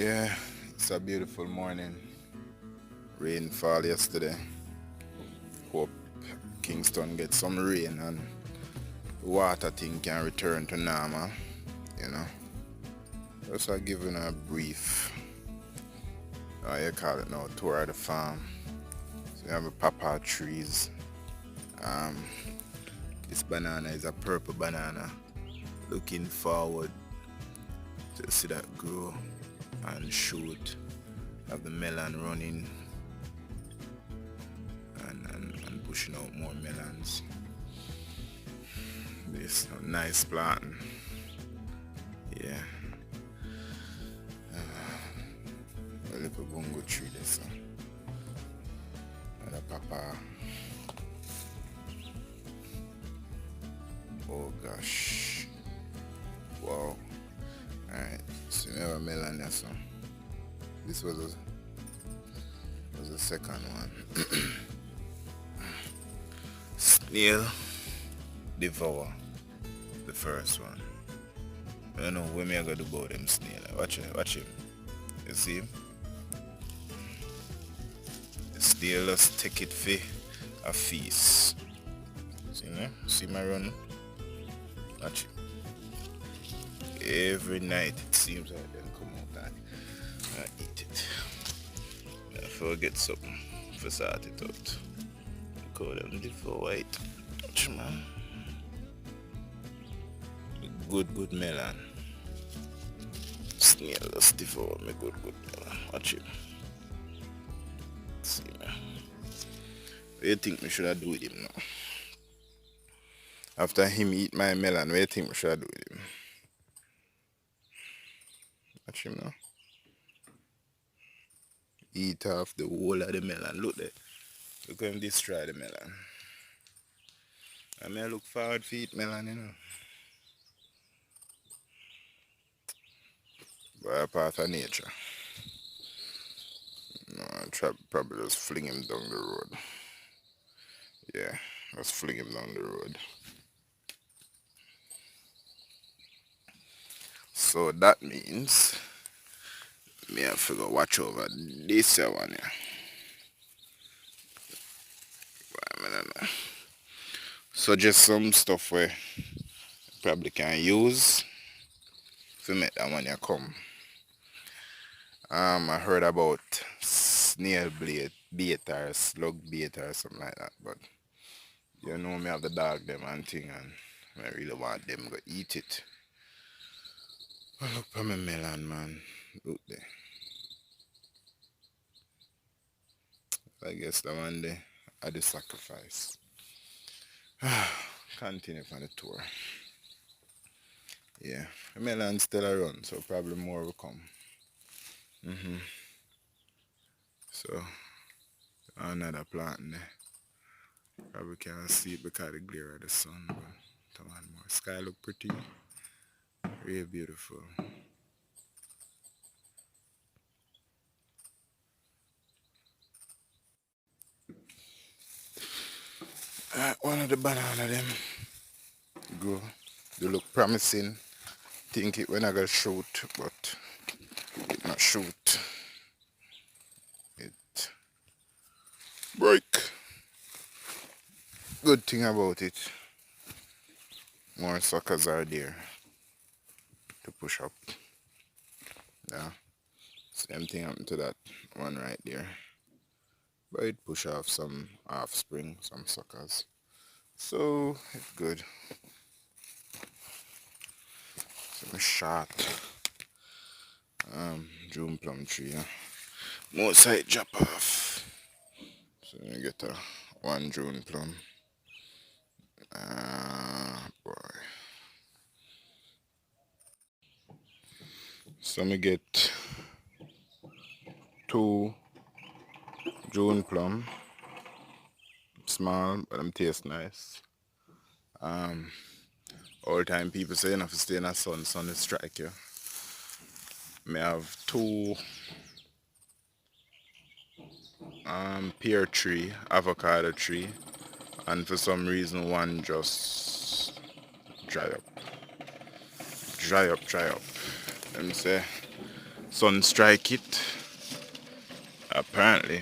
Yeah, it's a beautiful morning. Rainfall yesterday. Hope Kingston gets some rain and water thing can return to normal. You know, just giving a brief, you call it now, tour of the farm. So we have a papa trees. Um, this banana is a purple banana. Looking forward to see that grow and shoot. Have the melon running and pushing out more melons. This nice planting. Yeah. A little bongo tree there, so. And a papa. Oh gosh. Wow. Alright. So we have a melon there, so. This was the second one. Snail devour the first one. I don't know what me I gotta do about them snail. Watch him. You see him? The snail just take it for a feast. See me? See my run? Watch it. Every night it seems like they'll come out and eat it. Therefore get something for sort it out. Call them different white. Watch man. Good melon. Snail just devour me good melon. Watch it. See me. What do you think me should I do with him now? After him eat my melon, what do you think me should I do with him? Watch him now. Eat off the whole of the melon. Look there. Look at him destroy the melon. I may look forward to eat melon, you know. But a part of nature. No, I probably just fling him down the road. Yeah, just fling him down the road. So that means me have to go watch over this one here. I don't know. So just some stuff where probably can use to make that one here come. I heard about snail bait or slug bait or something like that, but you know me have the dog them and thing and I really want them to eat it. Oh, look for my melon, man. Look there. I guess the one day I the sacrifice. Continue for the tour. Yeah, the melon still around, so probably more will come. So another plant there. Probably can't see it because of the glare of the sun, but come on more. Sky look pretty. Really beautiful. One of the banana them grow. They look promising. Think it when I got shoot, but it not shoot. It break. Good thing about it, more suckers are there to push up. Yeah. Same thing happened to that one right there. But it push off some offspring, some suckers. So it's good. Some shot. June plum tree. Yeah. More side drop off. So you get a one June plum. Boy. So me get two June plum. Small, but them taste nice. All time people say you have to stay in the sun, sun will strike you. Me have two pear tree, avocado tree, and for some reason one just dry up. Dry up. Let me say Sun strike it. Apparently,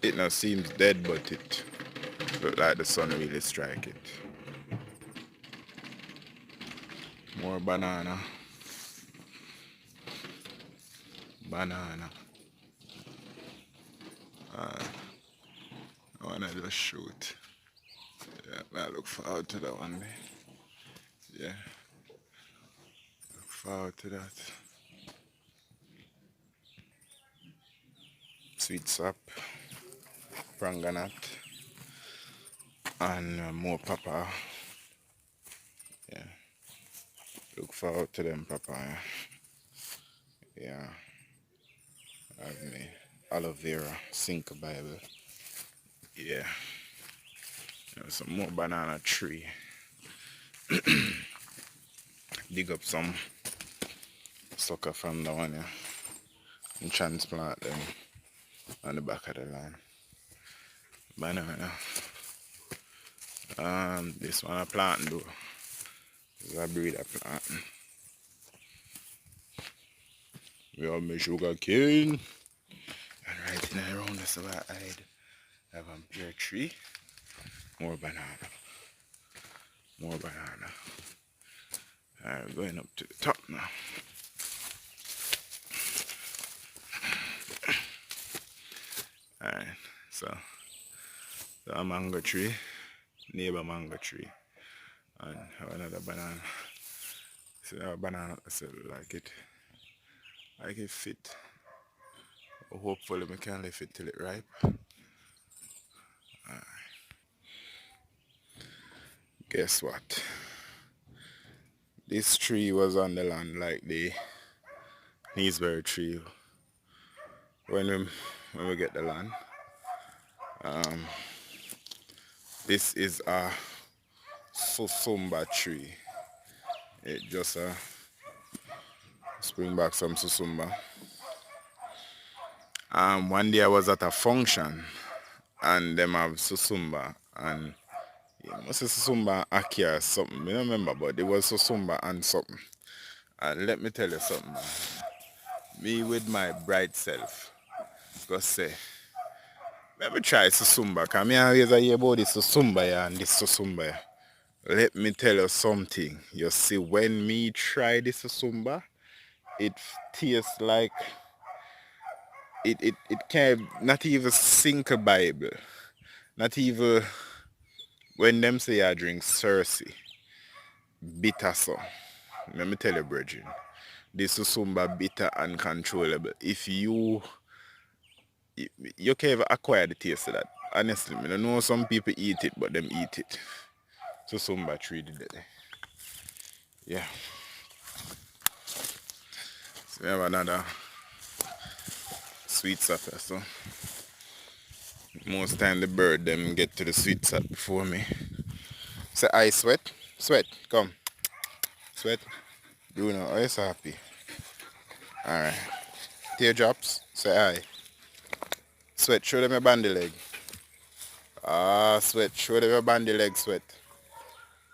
it now seems dead, but it look like the sun really strike it. More banana. Banana. I wanna just shoot. Yeah, I look forward to that one day. Yeah, look forward to that. Sweet sap, pranganat, and more papa. Yeah, look forward to them papa. Yeah, have me aloe vera, Cinco Bible. Yeah, some more banana tree. Dig up some sucker from the one, yeah, and transplant them on the back of the line. Banana. This one I plant though. This is a breed of plant. We have my sugar cane. And right in around us I have a pear tree. More banana. More banana. Alright, going up to the top now. Alright, so a mango tree, neighbor mango tree, and have another banana. See our banana, I said like it fit. Hopefully we can leave it till it ripe. Guess what? This tree was on the land like the Neesbury tree when we get the land. This is a susumba tree. It just spring back some susumba. One day I was at a function and them have susumba and it must be susumba akia or something. I don't remember, but it was susumba and something. And let me tell you something, man. Me with my bright self, go say, let me try susumba, because I always hear about this susumba yeah, and this susumba. Yeah. Let me tell you something. You see, when me try this susumba, it tastes like it can't not even sink a Bible. Not even when them say I drink Cersei. Bitter so. Let me tell you, brethren. This susumba bitter and controllable. If you can't even acquire the taste of that. Honestly, I don't know some people eat it, but them eat it. Susumba tree did it. Yeah. So we have another sweet sap. So most time the bird them get to the sweet sap before me. Say I sweat. Sweat. Come. Sweat. Bruno, are you so happy? Alright. Teardrops. Say aye. Sweat, show them your bandy leg. Sweat, show them your bandy leg, Sweat.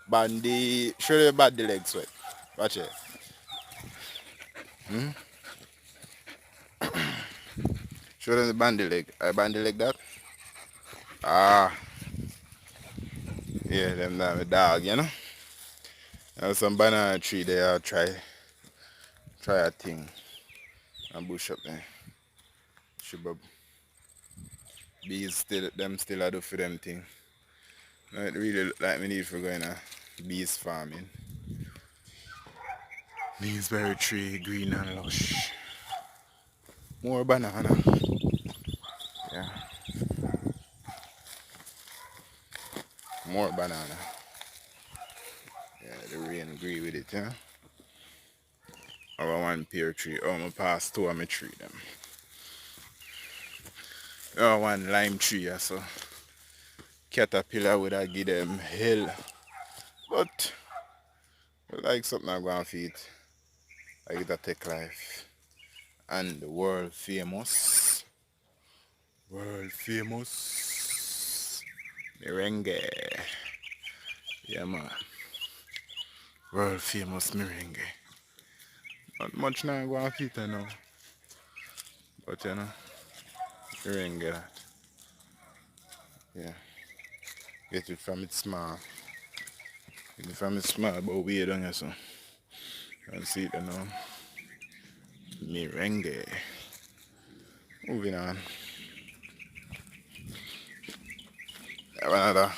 Bandy, show them your bandy leg, Sweat. Watch it. Show them the bandy leg. I bandy leg that? Yeah, them that a dog, you know? There's some banana tree there, try a thing. And bush up there. Shubab. Bees still, them still I do for them thing. No, it really look like me need for going to bees farming. Neesbury tree, green and lush. More banana. Yeah. More banana. Yeah, the rain agree with it, yeah. Our one pear tree. Oh, I passed two of my tree them. Oh, one lime tree, yeah, so caterpillar would have give them hell. But like something I'm going to feed. Like it a take life. And the world famous merengue. Yeah man. World famous merengue. Not much now going to feed now. But you know, you ain't get that. Yeah. Get it from its small. Get it from its small, but we don't get so. And see it you know. Merengue. Moving on. Have another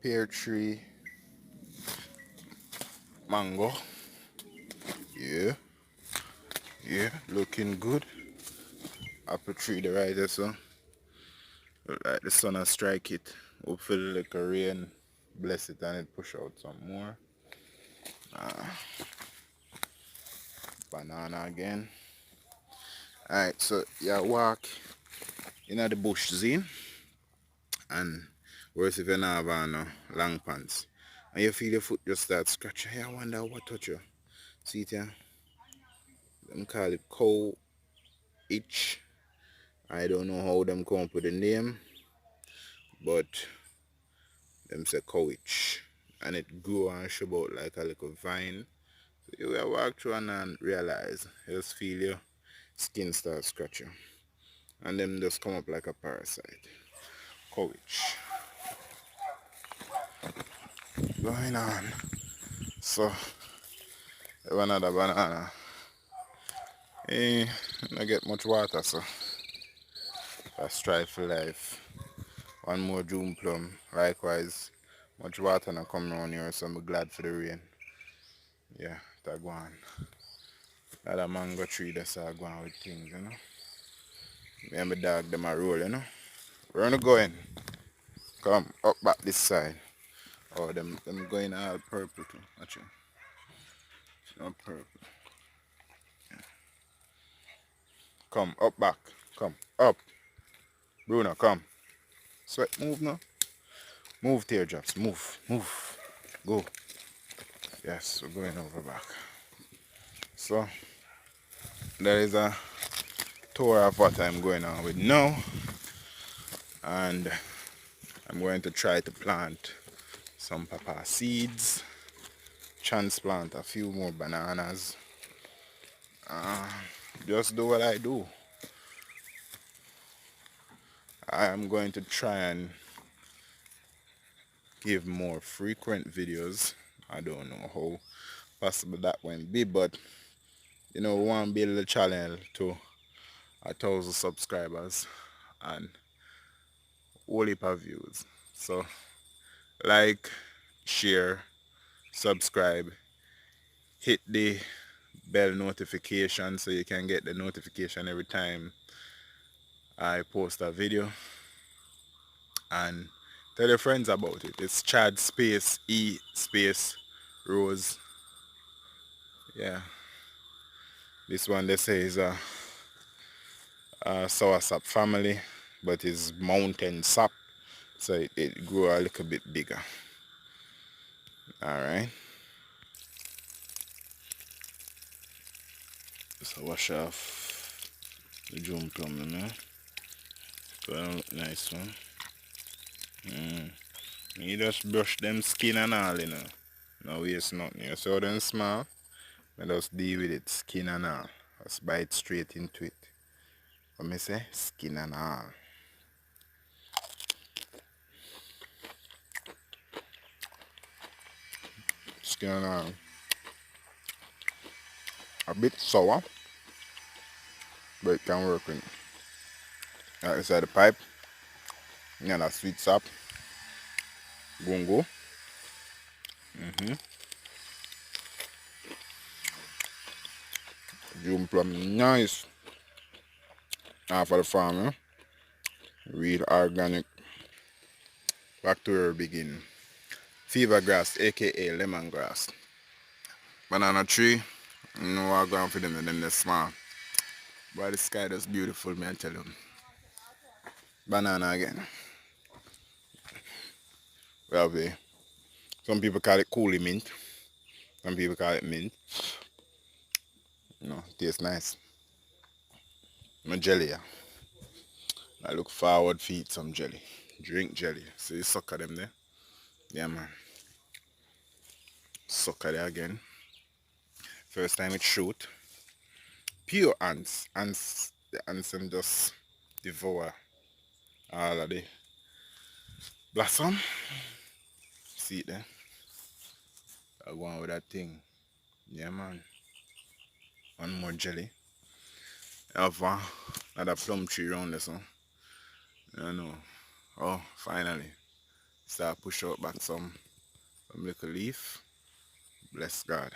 pear tree mango. Yeah. Yeah. Looking good. Apple tree the right there so. Look like the sun will strike it. Hopefully like a rain bless it and it push out some more. Banana again. Alright, so you walk in the bush zine and worse if you don't have on long pants. And you feel your foot just start scratching. Hey, I wonder what touch you. See it here? Them call it cow itch. I don't know how them come up with the name, but them say cow itch. And it grew and show out like a little vine. So you will walk through and realize, you just feel your skin start scratching. And them just come up like a parasite. Cow itch. Going on. So, have another banana. I don't get much water, so I strive for life. One more June plum. Likewise, much water not come around here, so I'm glad for the rain. Yeah, that go on. That a mango tree that's go on with things, you know. Me and my dog them a roll, you know. Where are you going? Come up back this side. Oh, them going all purple too. Watch you. Not purple. Come up back. Come up. Bruno, come. Sweat, move now. Move teardrops. Move. Move. Go. Yes, we're going over back. So there is a tour of what I'm going on with now. And I'm going to try to plant some papa seeds. Transplant a few more bananas. Just do what I do. I am going to try and give more frequent videos. I don't know how possible that won't be, but you know, we want to build a channel to 1,000 subscribers and whole heap of views. So like, share, subscribe, hit the bell notification so you can get the notification every time I post a video, and tell your friends about it. It's Chad space E space Rose. Yeah, this one they say is a soursop family, but it's mountain sap, so it grew a little bit bigger. Alright, so wash off the June plum, you know. So that look nice one. You just brush them skin and all, you know. No waste nothing. You see how them small? I just deal with it, skin and all. Just bite straight into it. What me say? Skin and all. Skin and all. A bit sour, but it can work with it. Like inside the pipe, you that sweet sap. Gungo. June plum, nice. For the farm, eh? Real organic. Back to where we begin. Fever grass, aka lemongrass. Banana tree, you know what going for them and them they're small. But the sky is beautiful, man, I tell you. Banana again. Well, some people call it coolie mint. Some people call it mint. You know, tastes nice. My jelly, yeah. I look forward to eat some jelly. Drink jelly. See the sucker them there? Yeah, man. Sucker there again. First time it shoot. pure ants. The ants them just devour all of the blossom. See it there? I go on with that thing. Yeah, man. One more jelly. I have another plum tree around this one. I know. Oh, finally. Start push out back some little leaf. Bless God.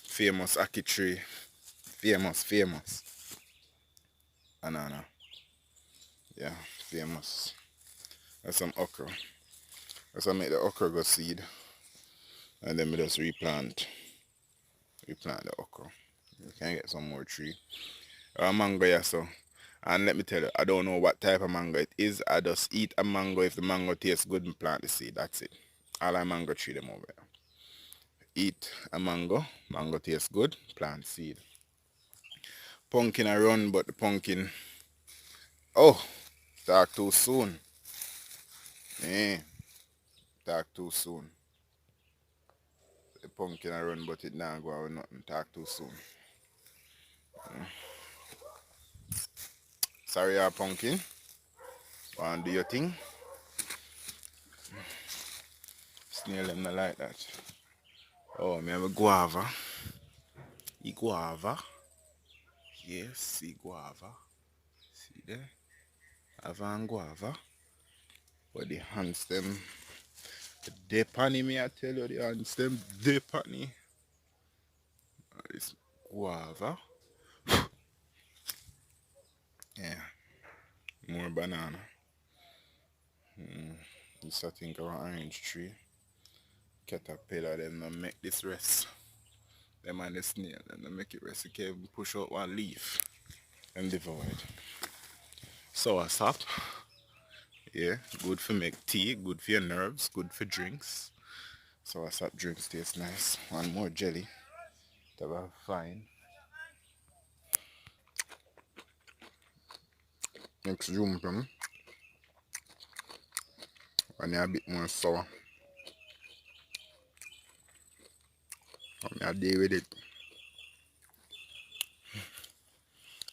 Famous ackee tree. Famous. Banana. Yeah, famous. That's some okra. That's why I make the okra go seed. And then we just replant the okra. You can get some more tree. Mango, yeah, so. And let me tell you, I don't know what type of mango it is. I just eat a mango. If the mango tastes good and plant the seed. That's it. All I mango tree them over there. Eat a mango tastes good, plant seed. Pumpkin I run, but the pumpkin, oh, talk too soon. Talk too soon. The pumpkin I run, but it now go out with nothing. Talk too soon. Sorry, pumpkin. Want to do your thing? Snail them not like that. Oh, me have a guava. Guava. Yes, see guava. See there? Have a guava. But the hands them dip on me, I tell you, the hands them dip on me. It's guava. Yeah. More banana. This I think of an orange tree. Caterpillar them not make this rest. Them and the snail them not make it rest. You can push out one leaf and devour it. Soursop. Yeah, good for make tea, good for your nerves, good for drinks. Soursop drinks taste nice. One more jelly. That was fine. Next room from and a bit more sour. I deal with it.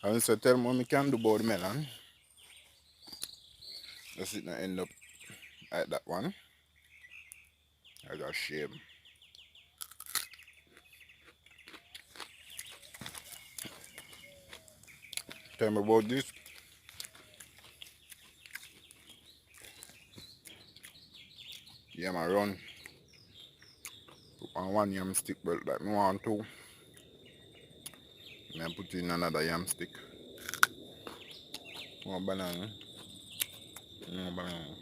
And so tell me what I can do about the melon. Does it not end up like that one? That's a shame. Tell me about this. Yeah, I run. Put on one yam stick, but like me want two. And I put in another yam stick. More banana. More banana.